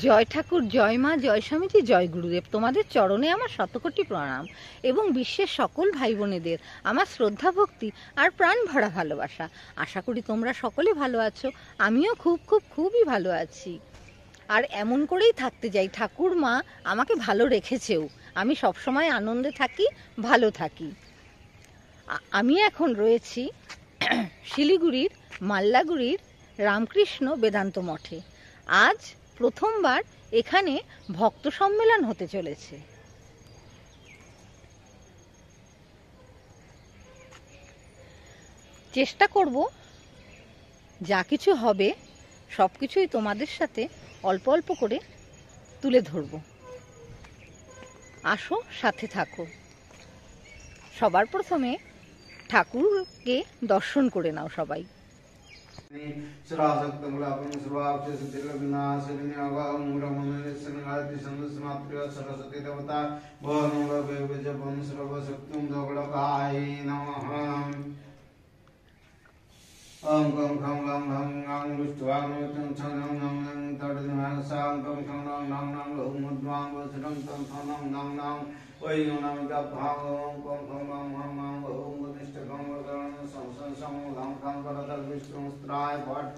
জয় ঠাকুর, জয় মা, জয় স্বামীজি, জয় গুরুদেব। তোমাদের চরণে আমার শতকোটি প্রণাম এবং বিশ্বের সকল ভাই বোনেদের আমার শ্রদ্ধা ভক্তি আর প্রাণ ভরা ভালোবাসা। আশা করি তোমরা সকলে ভালো আছো। আমিও খুবই ভালো আছি। আর এমন করেই থাকতে যাই। ঠাকুর মা আমাকে ভালো রেখেছেও। আমি সবসময় আনন্দে থাকি, ভালো থাকি। আমি এখন রয়েছি শিলিগুড়ির মাল্লাগুড়ির রামকৃষ্ণ বেদান্ত মঠে। আজ প্রথমবার এখানে ভক্ত সম্মেলন হতে চলেছে। চেষ্টা করব যা কিছু হবে সব কিছুই তোমাদের সাথে অল্প অল্প করে তুলে ধরব। আসো, সাথে থাকো। সবার প্রথমে ঠাকুরকে দর্শন করে নাও সবাই। सरस्वती देवता ओम गं खं लं हं ङं दुष्टवां तं छं नं नं नं तडदिनां सां गं खं नं नं नं लहुं मद्वां वसनं तं छं नं नं नं वै नं गभां ओम गं खं लं हं नं लहुं वदिष्टकं वदनं संसं सं लं खं करतल विष्णुस्त्राय भट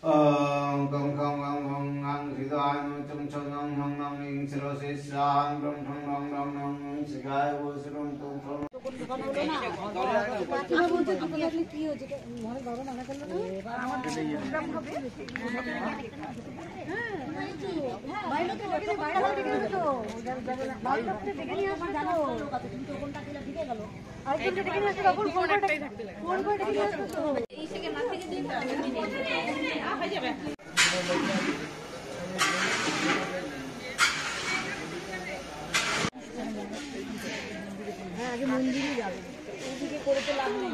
ओम गं खं लं हं ङं हृदयाय तं छं नं नं नं ing शिरसे सां गं खं नं नं नं शिगाय वसनं तं छं আগে মন্দিরে যাবে, ওইদিকে করে তো লাভ নেই,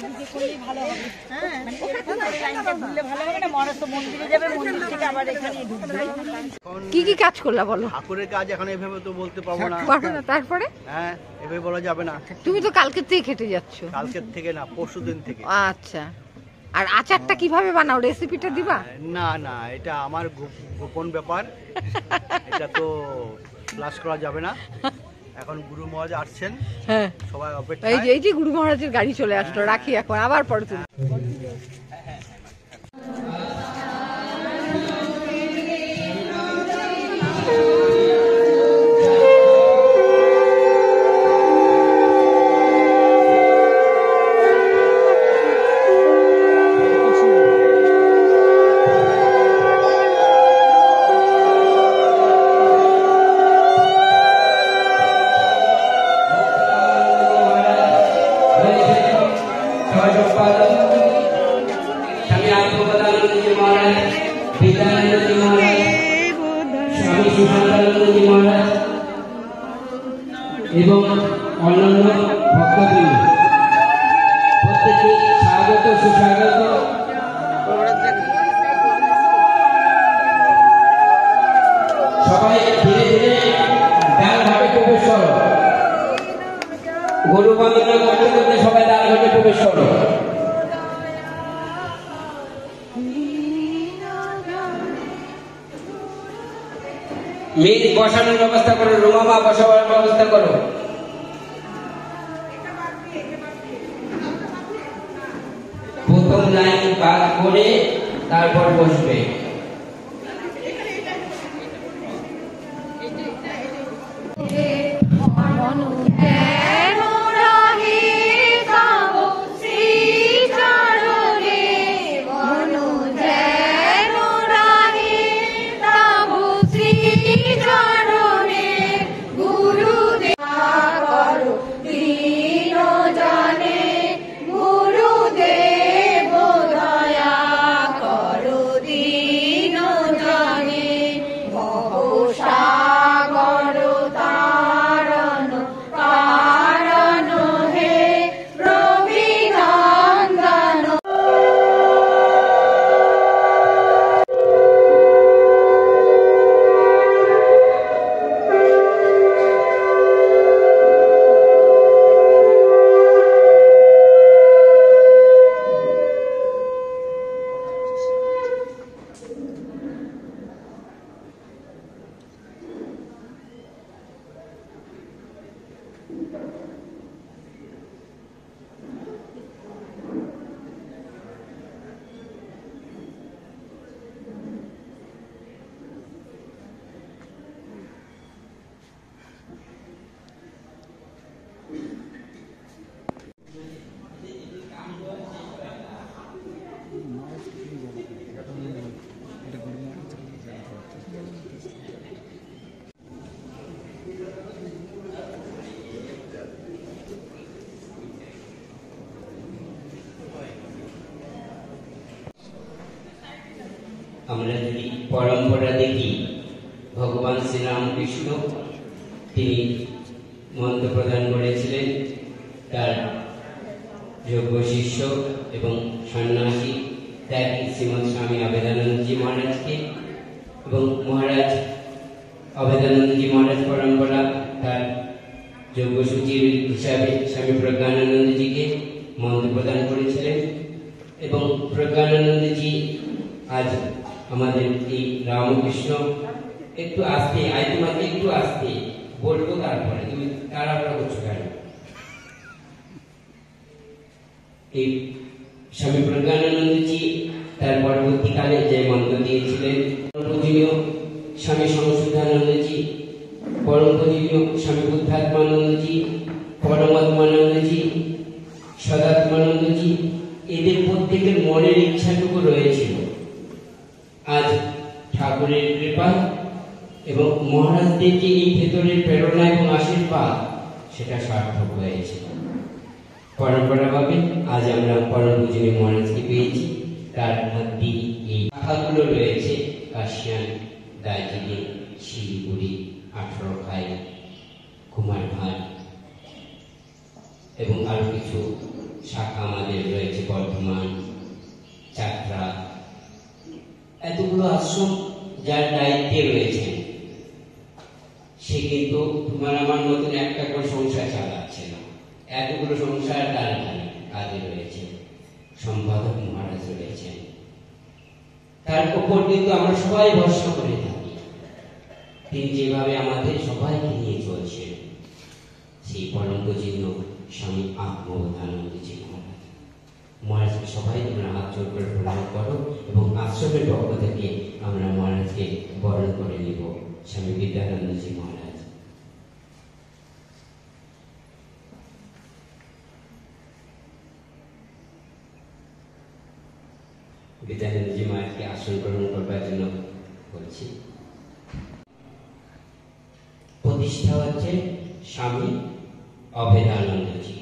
ওইদিকে করলেই ভালো হবে। হ্যাঁ, লাইনটা ঘুরলে ভালো হবে না? মহারাজ তো মন্দিরে যাবে, মন্দির থেকে আবার এখানে ঢুকবে। কি কি কাজ করলা বলো? ঠাকুরের কাজ এখন এভাবে তো বলতে পারবো না। তারপরে হ্যাঁ, এভাবে বলা যাবে না। তুমি তো কালকের থেকে খেটে যাচ্ছ। কালকের থেকে না, পরশুদিন থেকে। আচ্ছা, আর আচারটা কিভাবে বানাও, রেসিপিটা দিবা? না না, এটা আমার গোপন ব্যাপার, এটা তো ফ্লাশ করা যাবে না। এখন গুরু মহারাজ আসছেন, হ্যাঁ সবাই অপেক্ষা। এই যে গুরু মহারাজের গাড়ি চলে আসলো, রাখি এখন, আবার পরে তুমি। এবং অন্যান্য ভক্তবৃন্দ প্রত্যেকে স্বাগত, সুস্বাগত। সবাই ধীরে ধীরে ডাল ঘাটে প্রবেশ করো। গরু বন্দনা করতে করতে সবাই ডাল ঘাটে প্রবেশ করো। মেয়ে বসানোর ব্যবস্থা করো, রুমামা বসাবার ব্যবস্থা করো। প্রথম লাইন বাদ করে তারপর বসবে। গুরুদেব দয়া করো। পরম্পরা দেখি ভগবান শ্রীরামকৃষ্ণ তিনি মন্ত্র প্রদান করেছিলেন তার যোগ্য শিষ্য এবং সন্ন্যাসী ত্যাগী শ্রীমৎ স্বামী অভেদানন্দজি মহারাজকে, এবং মহারাজ অভেদানন্দজি মহারাজ পরম্পরা তার যোগ্যসূচির হিসাবে স্বামী প্রজ্ঞানন্দজিকে মন্ত্র প্রদান করেছিলেন। এবং প্রজ্ঞানন্দজি আজ আমাদের এই রামকৃষ্ণ একটু আসতে তোমাকে একটু আসতে বলবো, তারপরে তুমি তাড়াহুড়া করছো কেন? এই স্বামী প্রজ্ঞানন্দজি তার পরবর্তীকালে যে মন্ত্র দিয়েছিলেন, পূজনীয় স্বামী সংশুদ্ধানন্দজি, পরম পূজনীয় স্বামী বুদ্ধাত্মানন্দজি, পরমাত্মানন্দজি, সদাত্মানন্দজি, এদের প্রত্যেকের মনের ইচ্ছাটুকু রয়েছিল। আজ ঠাকুরের কৃপা এবং মহারাজদের যে এই ভেতরের প্রেরণা এবং আশীর্বাদ, সেটা সার্থক হয়েছে। পরম্পরাভাবে আজ আমরা পরম পূজনীয় মহারাজকে পেয়েছি। তার মধ্যে এই শাখাগুলো রয়েছে কাশিয়ান, দার্জিলিং, শিলিগুড়ি, 18 খাই, কুমারঘাট এবং আরো কিছু শাখা আমাদের রয়েছে বর্ধমান, চাকরা। এতগুলো আশ্রম যার দায়িত্বে রয়েছেন, সে কিন্তু তোমার আমার মতন একটা করে সংসার চালাচ্ছে না, এতগুলো সংসার তার কাজে রয়েছে। সম্পাদক মহারাজ রয়েছেন, তার উপর কিন্তু আমরা সবাই ভরসা করে থাকি। তিনি যেভাবে আমাদের সবাইকে নিয়ে চলছেন, সেই পরম পূজনীয় স্বামী আত্মবোধানন্দজি মহারাজকে সবাই তোমরা হাত জোর করে প্রণাম করো এবং আশ্রমের পক্ষ থেকে আমরা মহারাজকে বরণ করে নিব। স্বামী বিদ্যানন্দজি মহারাজ। বিদ্যানন্দজি মহারাজকে আসন গ্রহণ করবার জন্য বলছি। প্রতিষ্ঠা হচ্ছে স্বামী অভেদানন্দজি।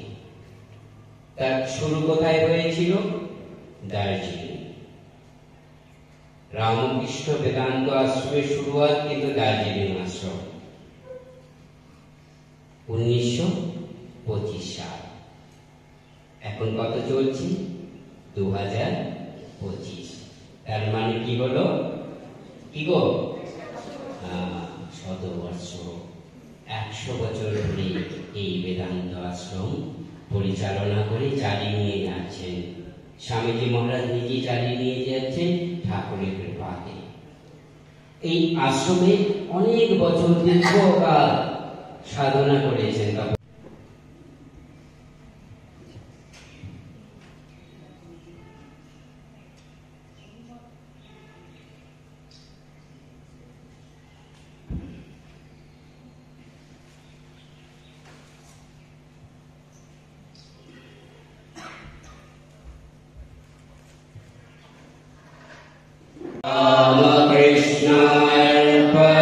তার শুরু কোথায় হয়েছিল? দার্জিলিং। রামকৃষ্ণ বেদান্ত আশ্রমের শুরুয়াত কিন্তু দার্জিলিং আশ্রম, 1925 সাল। এখন কত চলছে? 2025। তার মানে কি হলো? কি গো? 100 বর্ষ, 100 বছর ধরে এই বেদান্ত আশ্রম পরিচালনা করে চালিয়ে নিয়ে যাচ্ছেন স্বামীজি মহারাজ, নিজে চালিয়ে নিয়ে যাচ্ছেন ঠাকুরের কৃপাতে। এই আশ্রমে অনেক বছর দীর্ঘকাল সাধনা করেছেন।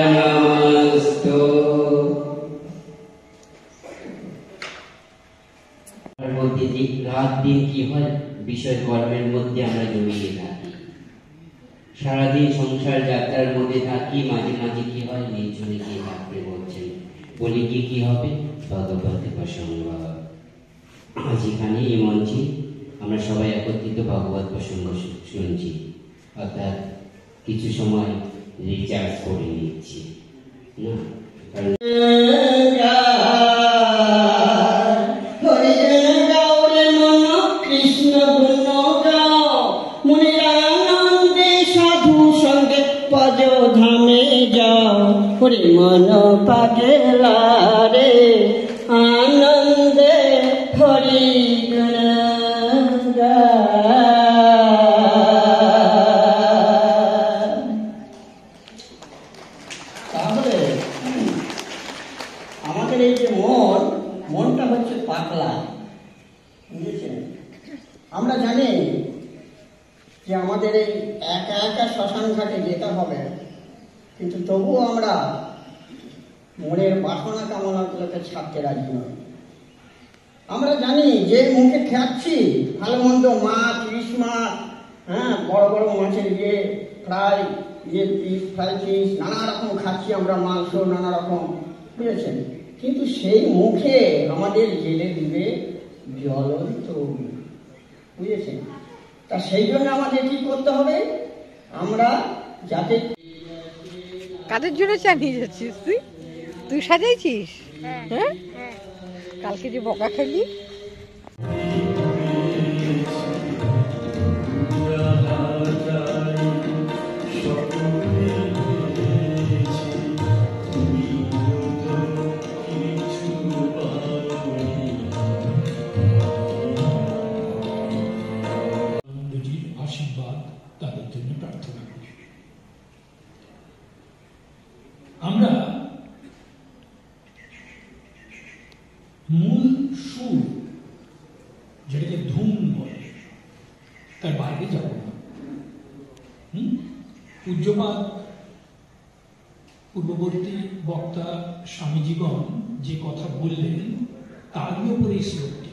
রামকৃষ্ণার্পণমস্তু। রাত দিন কি হয়, বিষয় কর্মের মধ্যে আমরা জড়িয়ে থাকি, সারাদিন সংসার যাত্রার মধ্যে থাকি। মাঝে মাঝে কি হয়, নির্জনে গিয়ে থাকতে বলছেন, বলি কি হবে? ভগবত প্রসঙ্গ। আজ এখানে এই মঞ্চে আমরা সবাই একত্রিত ভগবত প্রসঙ্গ শুনছি, অর্থাৎ কিছু সময় রিচার্জ করে নিচ্ছি না, কারণ কৃষ্ণ গুণ গাও, মুনিরানন্দে সাধু সঙ্গে পদ ধামে যাও। ওরে মন পাগলা রে আনন্দে হরি গুণ তাহলে আমাদের এই যে মনটা হচ্ছে পাগলা, বুঝেছেন? আমরা জানি যে আমাদের এই একা একা শ্মশান ঘাটে যেতে হবে, কিন্তু তবুও আমরা মনের বাসনা কামনাগুলোকে ছাড়তে রাজি নই। আমরা জানি যে মুখে খাচ্ছি ভালো মন্দ, মাছ, ইলিশ মাছ, বড় বড় মাছের প্রায় ফিশ ফ্রাই ফিশ নানা রকম খাচ্ছি আমরা, মাংস নানা রকম, বুঝেছেন? কিন্তু সেই মুখে আমাদের জেলে দিবে জ্বলন্ত, বুঝেছেন? তা সেই জন্য আমাদের কি করতে হবে? আমরা যাতে কাদের জন্য চা নিয়ে যাচ্ছিস তুই? তুই সাজাইছিস? হ্যাঁ, কালকে যে বকা খেলি। আশীর্বাদ তাদের জন্য প্রার্থনা করি। আমরা মূল সুর যেটাকে ধুম বলে তার বাইরে যাব না। পূজ্যপাদ পূর্ববর্তী বক্তা স্বামীজীগণ যে কথা বললেন তারই উপরে এই শ্লোকটি।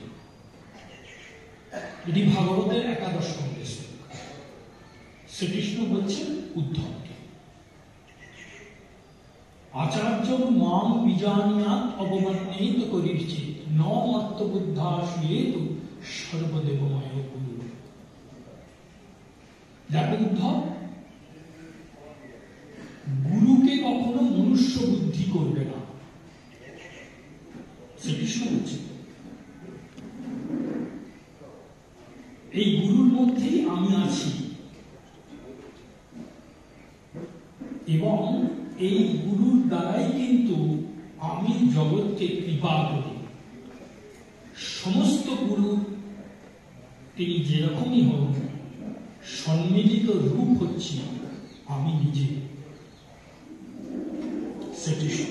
এটি ভাগবতের 11 খণ্ডের শ্লোক। শ্রীকৃষ্ণ বলছেন উদ্ধবকে, আচার্য মাম বিজানিয়াত অবমান্যেত করির্চিত ন মর্তবুদ্ধাশ্রয়েত সর্বদেবময় গুরু। দেখো উদ্ধব, গুরুকে কখনো মনুষ্য বুদ্ধি করবে না। শ্রীকৃষ্ণ বলছেন এই গুরুর মধ্যেই আমি আছি এবং এই গুরুর দ্বারাই কিন্তু আমি জগৎকে কৃপা করি। সমস্ত গুরু তিনি যেরকমই হন, সম্মিলিত রূপ হচ্ছে আমি নিজে। শ্রীকৃষ্ণ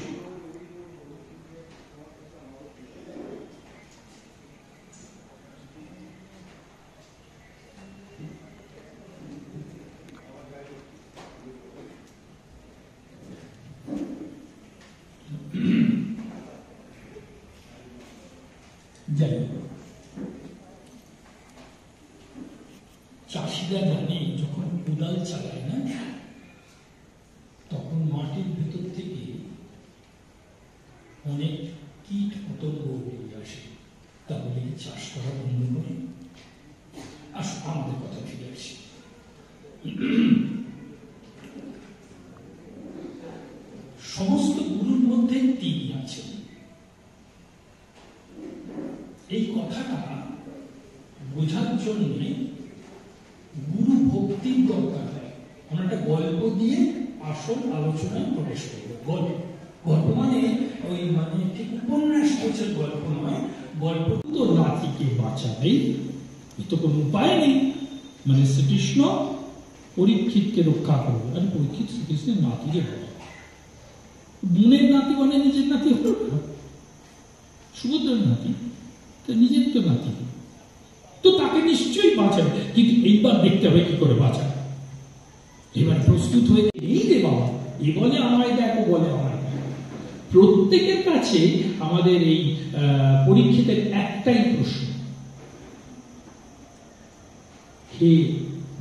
চাষিরা জানে যখন কোদাল চালায় না, তখন মাটির ভেতর থেকে অনেক কীট পতঙ্গ বেরিয়ে আসে, তাহলে চাষ করা বন্ধ করে। আসলে আমাদের কথা ফিরে আসে, সমস্ত গুরুর মধ্যে তিনি আছেন। এই কথাটা বোঝার জন্য গুরু ভক্তির দরকার হয়। আমরা একটা গল্প দিয়ে আসল আলোচনায় প্রবেশ করবো। গল্প মানে ওই মানে ঠিক উপন্যাস গোছের গল্প নয়। গল্প তো নাতিকে বাঁচাবে, এ তো কোনো উপায় নেই। মানে শ্রীকৃষ্ণ পরীক্ষিতকে রক্ষা করবে, আর পরীক্ষিত শ্রীকৃষ্ণের নাতিকে বলে। বোনের নাতি মানে নিজের নাতি হল না, সুভদ্রার নাতি, নিজের তো নাতি, তো তাকে নিশ্চয়ই বাঁচাবে। কিন্তু এইবার দেখতে হবে কি করে বাঁচাবে। এবার প্রস্তুত হয়ে এই রে বাবা, এ বলে আমায় দেখো, বলে আমায় দেখো। প্রত্যেকের কাছে আমাদের এই পরীক্ষিতের একটাই প্রশ্ন, হে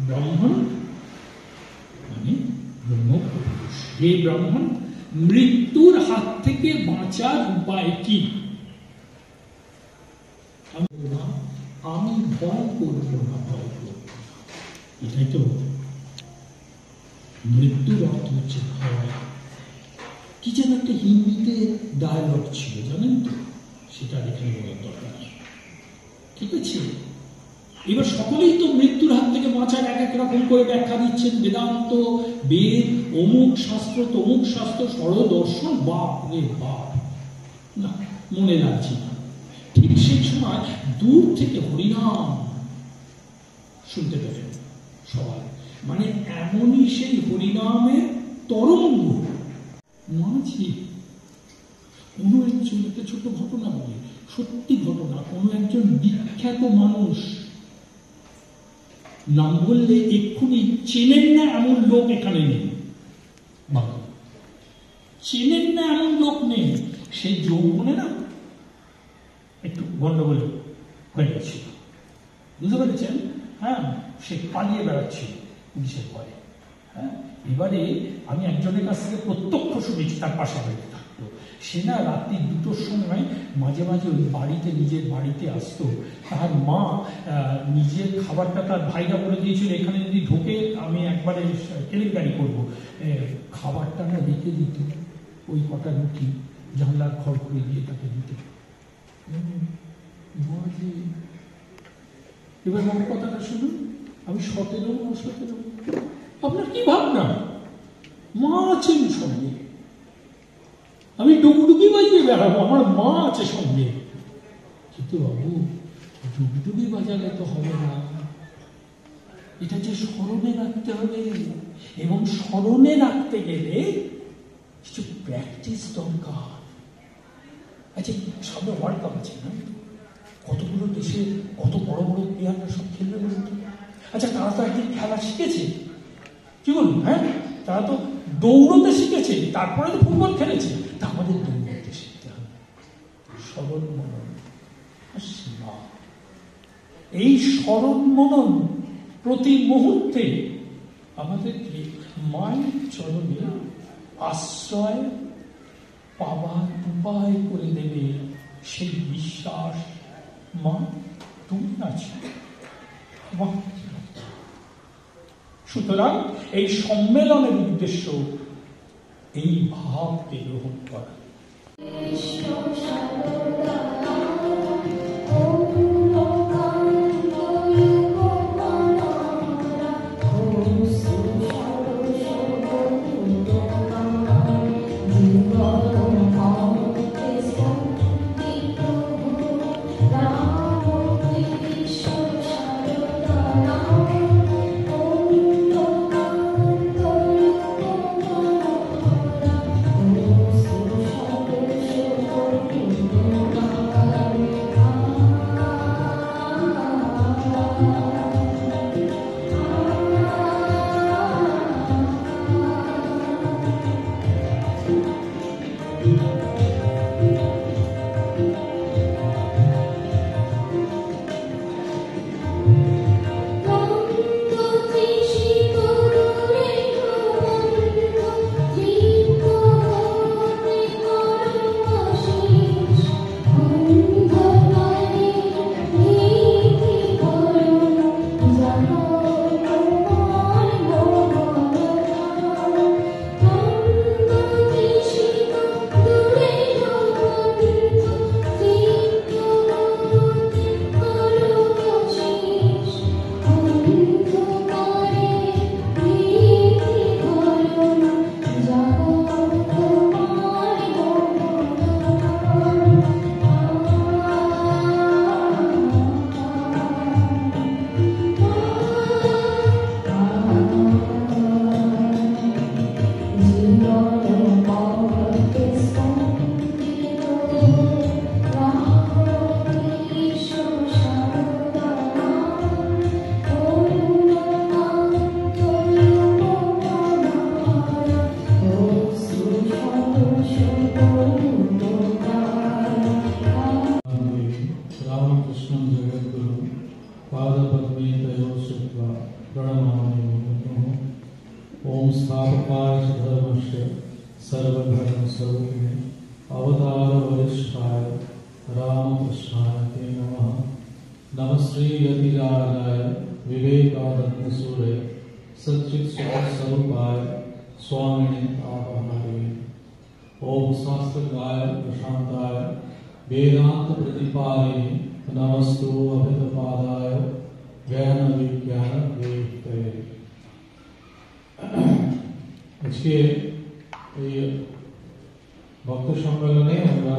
ব্রাহ্মণ মানে ব্রহ্মপুরুষ, হে ব্রাহ্মণ মৃত্যুর হাত থেকে বাঁচার উপায় কি? আমি ভয় করব না, ভয় করব। এটাই তো মৃত্যুর অর্থ হচ্ছে ভয়। কি যেন একটা হিন্দিতে ডায়লগ ছিল জানেন তো, সেটা এখানে বলার দরকার নেই, ঠিক আছে? এবার সকলেই তো মৃত্যুর হাত থেকে বাঁচার এক এক রকম করে ব্যাখ্যা দিচ্ছেন। বেদান্ত, বেদ, অমুক শাস্ত্র, তমুক শাস্ত্র, সরদর্শন, বাপ রে বাপ, না মনে লাগছে না। ঠিক সেই সময় দূর থেকে হরিনাম শুনতে পেলেন সবাই। মানে এমনই সেই হরিনামের তরঙ্গ মাঝে কোনো একজন, একটা ছোট ঘটনা বলে, সত্যি ঘটনা, কোনো একজন বিখ্যাত মানুষ, নাম বললে এক্ষুনি চেনেন না এমন লোক এখানে নেই, চেনেন না এমন লোক নেই। সেই যৌবনে না একটু গন্ডগোল হয়ে গেছিল, বুঝতে পেরেছেন? হ্যাঁ, সে পালিয়ে বেড়াচ্ছিল পুলিশের ভয়ে। হ্যাঁ, এবারে আমি একজনের কাছ থেকে প্রত্যক্ষ শুনেছি, তার পাশাপাশি থাকতো, সে না রাত্রি 2টোর সময় মাঝে মাঝে ওই বাড়িতে, নিজের বাড়িতে আসতো। তার মা নিজের খাবারটা তার ভাইরা বলে দিয়েছিল, এখানে যদি ঢোকে আমি একবারে কেলেঙ্কারি করবো। খাবারটা না রেখে দিত, ওই কটা রুটি জানলার খড় করে দিয়ে তাকে দিত। এবার আমার কথাটা শুনুন, আমি 17 আপনার কি ভাবনা? মা আছেন সঙ্গে, আমি ডুগডুগি বাজিয়ে বেড়াবো, আমার মা আছে সঙ্গে। কিন্তু বাবু, ডুগডুগি বাজালে তো হবে না, এটা যে স্মরণে রাখতে হবে, এবং স্মরণে রাখতে গেলে কিছু প্র্যাকটিস দরকার। আচ্ছা, সামনে ওয়ার্ল্ড কাপ আছে না, কতগুলো দেশে কত বড় বড় প্লেয়াররা সব খেলবে বলুন তো। আচ্ছা, তারা তো একদিন খেলা শিখেছে, কি বলুন? হ্যাঁ, তারা তো দৌড়তে শিখেছে, তারপরে তো ফুটবল খেলেছে। তা আমাদের দৌড়তে শিখতে হবে, স্মরণ মনন আর সেবা। এই স্মরণ মনন প্রতি মুহূর্তে আমাদেরকে মায়ের চরণে আশ্রয় পাবার উপায় করে দেবে। সেই বিশ্বাস, মা তুমি আছো। সুতরাং এই সম্মেলনের উদ্দেশ্য এই ভাবকে গ্রহণ করা। ओम स्थापकाय धर्मस्य सर्वधर्म स्वरूपिणे अवतार वरिष्ठाय रामकृष्णाय ते नमः। नमस्ते यतिराजाय विवेकानंद सूर्य सच्चित् स्वरूपाय स्वामिने आवाहये। ओम शास्त्रकाय प्रशांताय वेदांत प्रतिपादिने नमस्तु अभितपादाय ज्ञान विज्ञान वेत्तये। আজকে এই ভক্ত সম্মেলনে আমরা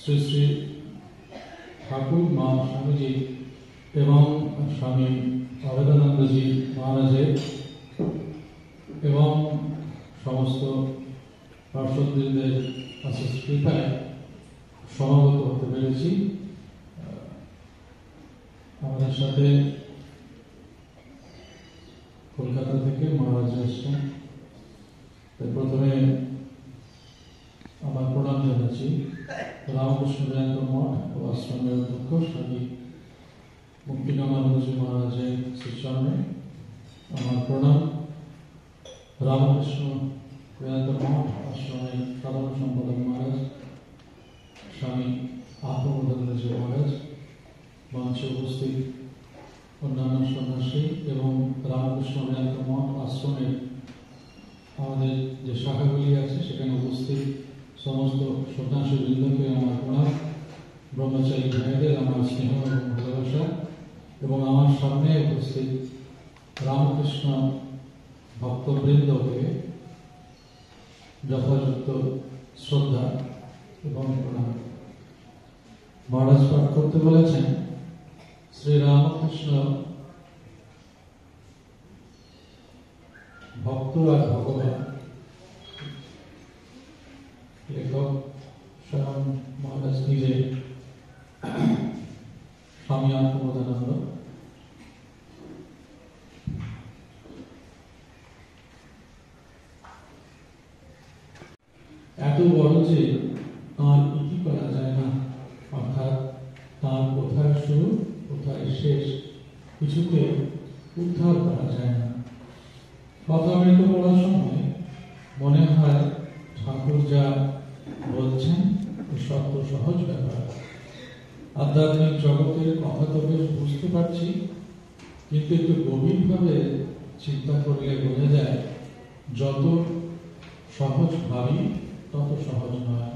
শ্রী শ্রী ঠাকুর মা স্বামীজি এবং স্বামী অভেদানন্দজি মহারাজের এবং সমস্ত পার্শ্বদের কৃপায় সমাগত হতে পেরেছি। আমাদের সাথে কলকাতা থেকে মহারাজ এসছেন। প্রথমে আমার প্রণাম জানাচ্ছি রামকৃষ্ণ জয়ন্ত মঠ ও আশ্রমের অধ্যক্ষ স্বামী মুক্তিকামানন্দজি মহারাজের শ্রীচরণে আমার প্রণাম। রামকৃষ্ণ বেদান্ত মঠ আশ্রমের সাধারণ সম্পাদক মহারাজ স্বামী আত্মবোধানন্দজি মহারাজ, মঞ্চে উপস্থিত অন্যান্য সন্ন্যাসী এবং রামকৃষ্ণ বেদান্ত মঠ আশ্রমের আমাদের যে শাখাগুলি আছে সেখানে উপস্থিত সমস্ত সন্ন্যাসী বৃন্দকে আমার প্রণাম। ব্রহ্মচারী ভাইদের আমার স্নেহ এবং ভালোবাসা, এবং আমার সামনে উপস্থিত রামকৃষ্ণ ভক্তবৃন্দকে যথাযথ শ্রদ্ধা এবং প্রণাম। মহারাজ পাঠ করতে বলেছেন শ্রী রামকৃষ্ণ ভক্ত আর ভগবান। লেখক স্বয়ং মহারাজ নিজে স্বামী আত্মবোধানন্দ। এত বড় যে তাঁর ইতি করা যায় না, অর্থাৎ তাঁর কোথায় শুরু কোথায় শেষ কিছুকে উদ্ধার করা যায় না। কথামৃত পড়ার সময় মনে হয় ঠাকুর যা বলছেন সব তো সহজ ব্যাপার। আধ্যাত্মিক জগতের কথা তো বেশ বুঝতে পারছি, কিন্তু একটু গভীরভাবে চিন্তা করলে বোঝা যায় যত সহজ ভাবি তত সহজ নয়।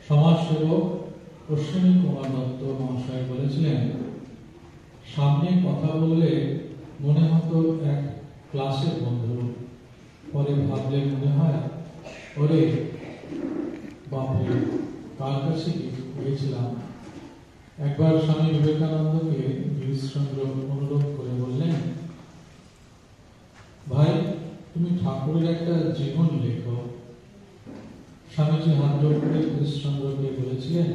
সমাজসেবক অশ্বিনী কুমার দত্ত মহাশয় বলেছিলেন, সামনে কথা বললে মনে হতো এক ক্লাসের বন্ধু, পরে ভাবলে মনে হয় ওরে বাপরে কার কাছে গিয়েছিলাম। একবার স্বামী বিবেকানন্দকে গিরিশচন্দ্র অনুরোধ করে বললেন, ভাই তুমি ঠাকুরের একটা জীবন লেখো। স্বামীজি হাত জোর করে গিরিশচন্দ্রকে বলেছিলেন,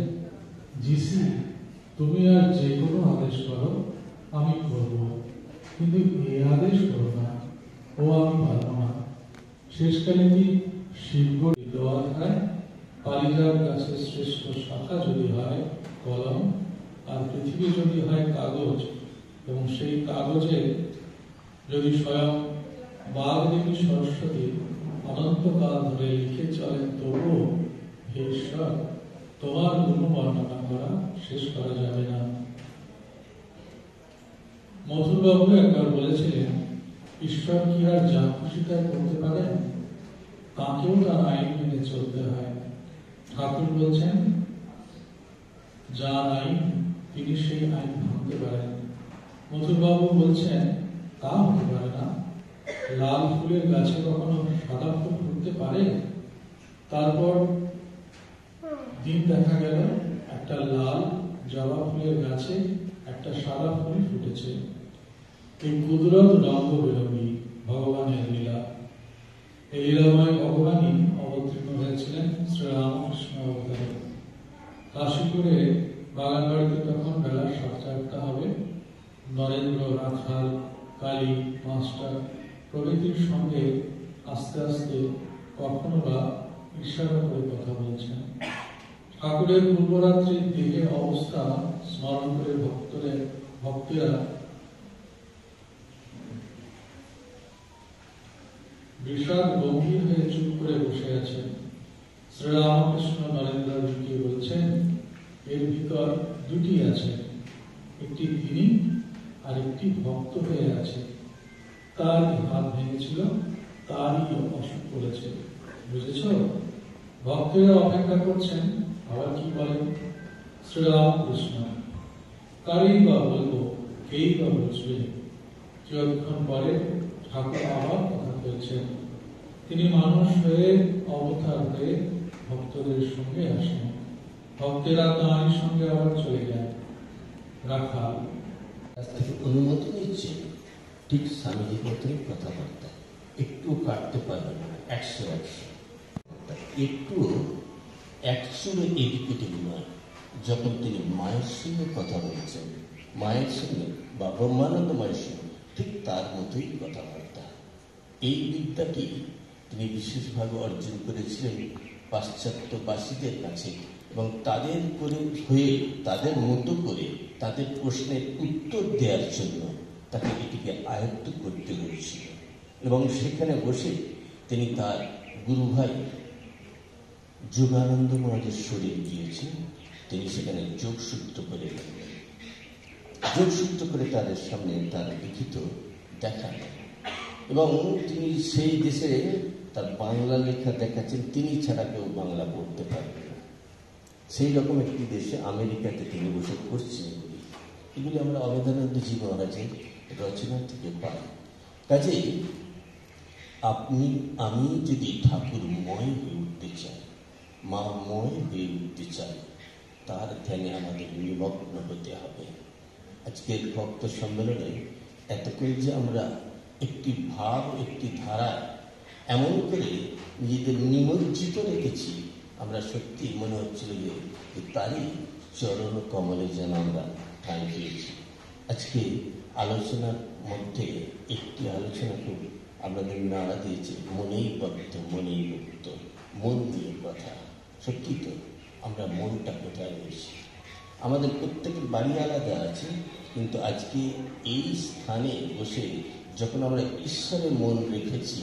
জিসি তুমি আর যে কোনো আদেশ করো আমি করব, কিন্তু এ আদেশ করো না, ও আমি পারব না। শেষকালে কি শিবগড়ি দেওয়া হয়, কালিকার কাছে শ্রেষ্ঠ শাখা যদি হয় কলম, আর পৃথিবী যদি হয় কাগজ, এবং সেই কাগজে যদি স্বয়ং বাগদেবী সরস্বতী অনন্তকাল ধরে লিখে চলেন, তবুও হে ঈশ্বর তোমার গুণ বর্ণনা করা শেষ করা যাবে না। মধুরবাবু একবার বলেছিলেন, ঈশ্বর কি আর যা খুশি তাই করতে পারেন? তাকেও তার আইন মেনে চলতে হয়। ঠাকুর বলছেন, যার আইন তিনি সেই আইন ভাঙতে পারেন। মধুরবাবু বলছেন, তা হতে পারে না। লাল ফুলের গাছে কখনো সাদা ফুল ফুটতে পারে? তারপর দিন দেখা গেল একটা লাল জবা ফুলের গাছে একটা সাদা ফুল ফুটেছে। এই কুদরত রঙ্গ বেরঙ্গী ভগবানের লীলা। এই লীলাময় ভগবানই অবতীর্ণ হয়েছিলেন শ্রী রামকৃষ্ণ অবতারে। কাশীপুরে বাগান বাড়িতে তখন বেলা 7-8টা হবে। নরেন্দ্র, রাখাল, কালী, মাস্টার প্রভৃতির সঙ্গে আস্তে আস্তে কখনো বা ইশারা করে কথা বলছেন। ঠাকুরের পূর্বরাত্রির দেহের অবস্থা স্মরণ করে ভক্তেরা বিষাদ গম্ভীর হয়ে চুপ করে বসে আছেন। শ্রী রামকৃষ্ণ নরেন্দ্রজিকে বলছেন, এর ভিতর দুটি আছে, একটি তিনি আর একটি ভক্ত হয়ে আছে। তার হাত ভেঙেছিল, তারই অসুখ করেছে, বুঝেছ? ভক্তেরা অপেক্ষা করছেন আবার কি বলেন শ্রী রামকৃষ্ণ। কারই বা বলবো, কেই বা বুঝবে। কিছুক্ষণ পরে ঠাকুর আবার কথা বলছেন। তিনি মানুষ হয়ে অবতার হয়ে ভক্তদের সঙ্গে আসেন। ভক্তেরা তাঁর সঙ্গে আবার চলে যায়। রাখাল কাছ থেকে অনুমতি নিচ্ছে, ঠিক স্বামীজির মতোই কথাবার্তা, একটু কাটতে পারবে না, 100 একটু 100 এডুকেটিভ নয়। যখন তিনি মায়ের সঙ্গে কথা বলছেন, মায়ের সঙ্গে বা ব্রহ্মানন্দ মায়ের সঙ্গে ঠিক তার মতোই কথাবার্তা। এই বিদ্যাটি তিনি বিশেষভাবে অর্জন করেছিলেন পাশ্চাত্যবাসীদের কাছে, এবং তাদের করে হয়ে তাদের মতো করে তাদের প্রশ্নের উত্তর দেওয়ার জন্য তাকে এটিকে আয়ত্ত করতে হয়েছিল এবং সেখানে বসে তিনি তার গুরু ভাই যোগানন্দ মহারাজের শরীর গিয়েছেন, তিনি সেখানে যোগসূত্র করে রাখলেন। যোগসূত্র করে তাদের সামনে তার লিখিত দেখান এবং তিনি সেই দেশে তার বাংলা লেখা দেখাচ্ছেন, তিনি ছাড়া কেউ বাংলা পড়তে পারবে না। সেই রকম একটি দেশে আমেরিকাতে তিনি বসে করছেন। এগুলি আমরা অবেদানন্দজি মহারাজের রচনা থেকে পাই। কাজেই আমি যদি ঠাকুরময় হয়ে উঠতে চাই, মাময় হয়ে উঠতে চাই, তার ধ্যানে আমাদের নিমগ্ন হতে হবে। আজকের ভক্ত সম্মেলনে এতক্ষণ যে আমরা একটি ভাব, একটি ধারা এমন করে নিজেদের নিমজ্জিত রেখেছি, আমরা সত্যি মনে হচ্ছিল যে তারই চরণ কমলে যেন আমরা ঠাঁই পেয়েছি। আজকে আলোচনার মধ্যে একটি আলোচনা খুব আমাদের নাড়া দিয়েছে, মনেই বদ্ধ মনেই মুক্ত, মন নিয়ে কথা। সত্যি তো, আমরা মনটা কোথায় রয়েছি? আমাদের প্রত্যেকের বাড়ি আলাদা আছে, কিন্তু আজকে এই স্থানে বসে যখন আমরা ঈশ্বরে মন রেখেছি,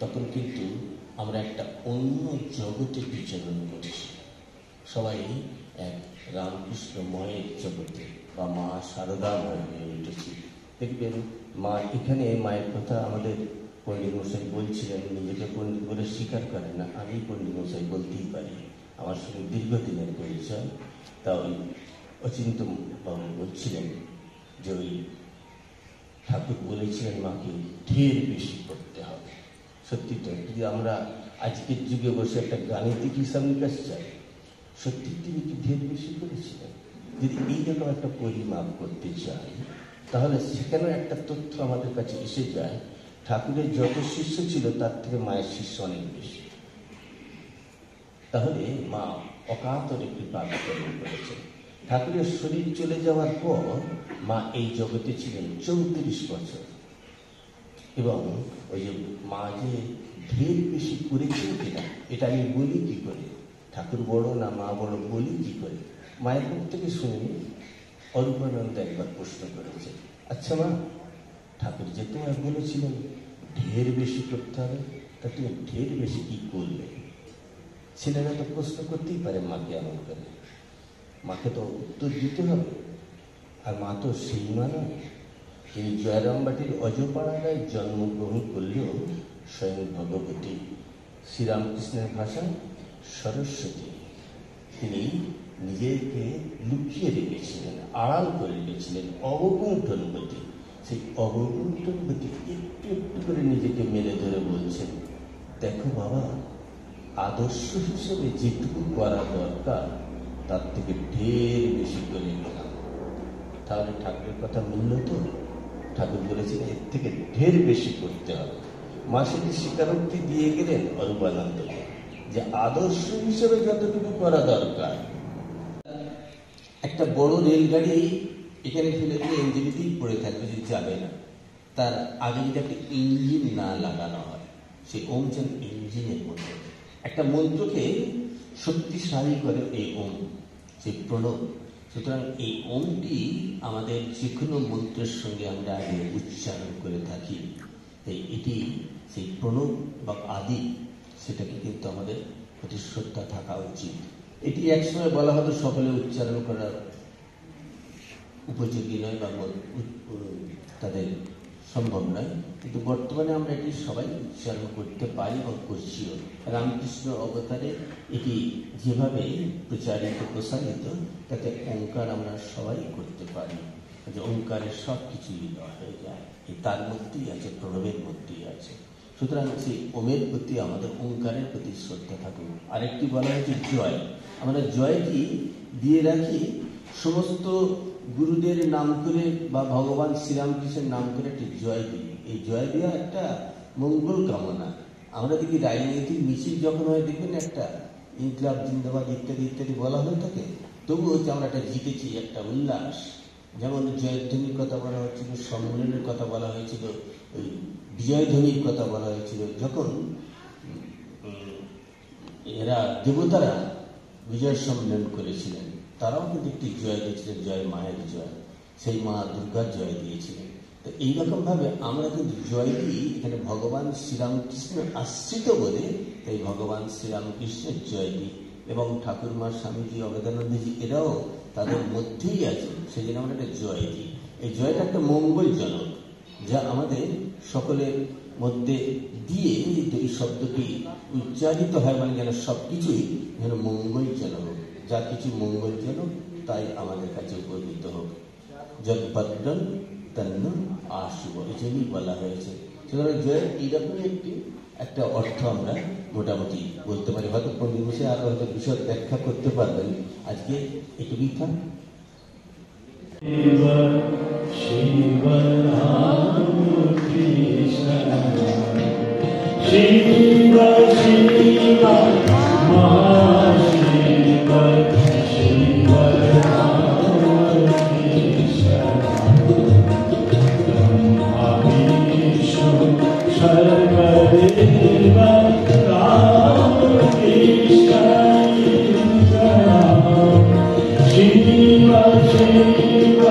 তখন কিন্তু আমরা একটা অন্য জগতে বিচরণ করছি। সবাই এক রামকৃষ্ণময়ের জগতে বা মা শারদাময় হয়ে উঠেছি। দেখবেন মা, এখানে মায়ের কথা আমাদের পণ্ডিত মশাই বলছিলেন, নিজেকে পণ্ডিত বলে স্বীকার করেন না, আমি পণ্ডিত মশাই বলতেই পারি, আমার সঙ্গে দীর্ঘদিনের পরিচয়। তা ওই অচিন্ত বাবু বলছিলেন যে ওই ঠাকুর বলেছিলেন মাকে ঢের বেশি করতে হবে। সত্যি তো, যদি আমরা আজকের যুগে বসে একটা গাণিতিক হিসাব নিকাশ চাই, সত্যি তিনি কি ঢের বেশি করেছিলেন? যদি এইরকম একটা পরিমাপ করতে চাই, তাহলে সেখানেও একটা তথ্য আমাদের কাছে এসে যায়, ঠাকুরের যত শিষ্য ছিল তার থেকে মায়ের শিষ্য অনেক বেশি। তাহলে মা অকাতরে কৃপা বিতরণ করেছেন। ঠাকুরের শরীর চলে যাওয়ার পর মা এই জগতে ছিলেন 34 বছর। এবং ওই যে মা যে ঢের বেশি করেছেন কিনা, এটা আমি বলি কি করে? ঠাকুর বড় না মা বড় বলি কি করে? মায়ের মুখ থেকে শুনিনি। অরূপানন্দ একবার প্রশ্ন করেছে, আচ্ছা মা, ঠাকুর যে তোমার বলেছিলেন ঢের বেশি করতে হবে, তা তুমি ঢের বেশি কি করলে? ছেলেরা তো প্রশ্ন করতেই পারে মাকে এমন করে, মাকে তো উত্তর দিতে হবে। আর মা তো সেই মা নয়, তিনি জয়রামবাটির অজপাড়ায় জন্মগ্রহণ করলেও স্বয়ং ভগবতী, শ্রীরামকৃষ্ণের ভাষায় সরস্বতী। তিনি নিজেকে লুকিয়ে রেখেছিলেন, আড়াল করে রেখেছিলেন, অবগুণ্ঠনবতী। সেই অবগুণ্ঠনবতী একটু একটু করে নিজেকে মেলে ধরে বলছেন, দেখো বাবা, আদর্শ হিসেবে যেটুকু করা দরকার তার থেকে ঢের বেশি করে গেলাম। তাহলে ঠাকুরের কথা মিলল তো? ঠাকুর বলেছেন এর থেকে ঢের বেশি করতে হবে। মা সেটি স্বীকারোক্তি দিয়ে গেলেন অরূপানন্দকে, যে আদর্শ হিসেবে যতটুকু করা দরকার। একটা বড় রেলগাড়ি এখানে ফেলে দিয়ে ইঞ্জিনিতেই পড়ে থাকবে, যে যাবে না। তার আগে যদি একটা ইঞ্জিন না লাগানো হয়, সেই ওম যেন ইঞ্জিনের মধ্যে একটা মন্ত্রকে শক্তিশালী করে এই ওম, সেই প্রণব। সুতরাং এই ওমটি আমাদের যে কোনো মন্ত্রের সঙ্গে আমরা আগে উচ্চারণ করে থাকি। তাই এটি সেই প্রণব বা আদি, সেটাকে কিন্তু আমাদের প্রতি শ্রদ্ধা থাকা উচিত। এটি একসময় বলা হতো সকলে উচ্চারণ করার উপযোগী নয় বা তাদের সম্ভব নয়, কিন্তু বর্তমানে আমরা এটি সবাই উচ্চারণ করতে পারি এবং করছিও। রামকৃষ্ণ অবতারে এটি যেভাবে প্রচারিত প্রসারিত, তাতে ওঙ্কার আমরা সবাই করতে পারি, যে ওঙ্কারের সব কিছুই হয়ে যায়, তার মধ্যেই আছে, প্রণবের মধ্যেই আছে। সুতরাং সেই ওমের প্রতি আমাদের ওঙ্কারের প্রতি শ্রদ্ধা থাকুক। আরেকটি বলা হয়েছে জয়। আমরা জয়টি দিয়ে রাখি সমস্ত গুরুদের নাম করে বা ভগবান শ্রীরামকৃষ্ণের নাম করে একটি জয় দিই। এই জয় দেওয়া একটা মঙ্গল কামনা। আমরা দেখি রাজনৈতিক মিছিল যখন হয়, দেখবেন একটা ইনকলাব জিন্দাবাদ ইত্যাদি ইত্যাদি বলা হয়ে থাকে, তবুও হচ্ছে আমরা একটা জিতেছি, একটা উল্লাস। যেমন জয়ধ্বনির কথা বলা হয়েছিল, সম্মেলনের কথা বলা হয়েছিল, ওই বিজয়ধ্বনির কথা বলা হয়েছিল। যখন এরা দেবতারা বিজয় সম্মেলন করেছিলেন, তারাও কিন্তু একটি জয় দিয়েছিলেন, জয় মায়ের জয়, সেই মা দুর্গার জয় দিয়েছিলেন। তো এইরকম ভাবে আমরা কিন্তু জয় দিই, এখানে ভগবান শ্রীরামকৃষ্ণ আশ্রিত বলে তাই ভগবান শ্রীরামকৃষ্ণের জয় দিই। এবং ঠাকুরমা, স্বামীজি, অবেদানন্দজি এরাও তাদের মধ্যেই আছে, সেই জন্য আমরা একটা জয় দিই। এই জয়টা একটা মঙ্গলজনক, যা আমাদের সকলের মধ্যে দিয়ে এই শব্দটি উচ্চারিত হয়, মানে যেন সবকিছুই যেন মঙ্গলজনক হোক, যা কিছু মঙ্গলজনক তাই আমাদের কাছে উপকৃত হোক। যদ্ভদ্রং তন্ন আশুভ, এই জন্যই বলা হয়েছে। সুতরাং জয়ের এইরকমই একটা অর্থ আমরা মোটামুটি বলতে পারি। হয়তো পণ্ডিত মশাই আরো হয়তো বিশদ ব্যাখ্যা করতে পারবেন। আজকে এটুকুই থাক। শিব রাম কৃষ্ণ শিব শিব মহাশিব শিব রাম কৃষ্ণ ব্রহ্মা বিষ্ণু সর্বদেব রাম কৃষ্ণ শিব শিব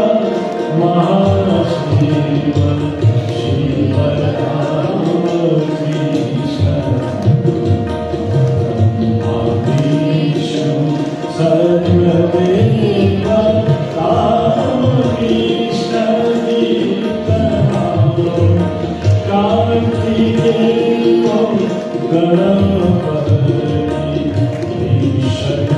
মহাশিব শিব রাম কৃষ্ণ ব্রহ্মা বিষ্ণু সর্বদেব রাম কৃষ্ণ কার্তিকেয় গণপতি বিশ্বকর্মা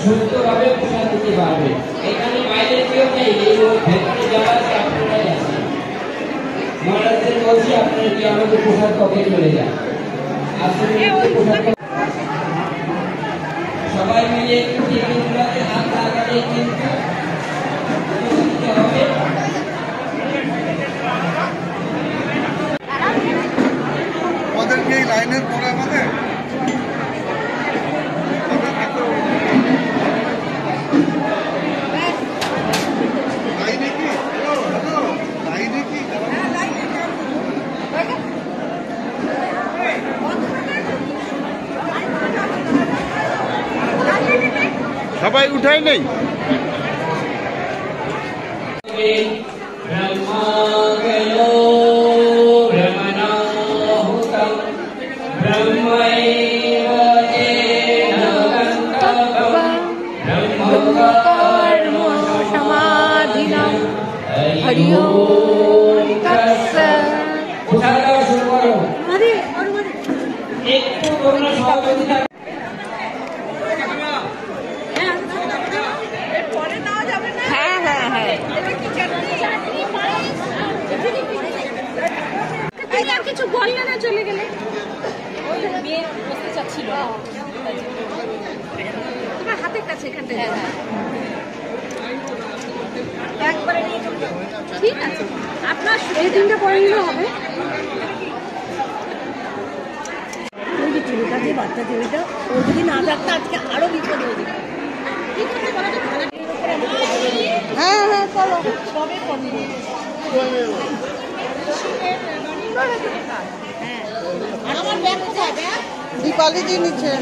সুন্দরভাবে প্রসাদ দিতে পারবে। এখানে বাইরে কেউ নেই, এই ভেতরে যারা আছে আপনারাই আছেন। মহারাজদের বলছি আপনারা কি আমাদের প্রসাদ কবে চলে যান, আসলে সবাই মিলে একটু টেবিলগুলোতে হাত লাগালে কিন্তু হবে। ওদেরকে এই লাইনের পরে মানে সবাই উঠাই নেই। হরি ওম তৎসৎ। একটু তোমরা সহযোগিতা হ্যাঁ হ্যাঁ হ্যাঁ তুমি আর কিছু বললে না, চলে গেলে। ওই মেয়ে বসতে চাচ্ছিল তোমার হাতের কাছে এখানটা। একবারে নিয়ে চলবে। ঠিক আছে, আপনার এই দিনটা পরে নিলেও হবে। ওই যে ছেলেটা, যে বাচ্চা ছেলেটা, ও যদি না থাকতো আজকে আরো বিপদ হয়ে যেত। হ্যাঁ হ্যাঁ, চলো সবে কমবে। আমার ব্যাগ কোথায়? ব্যাগ দীপালি দিয়ে নিচ্ছে।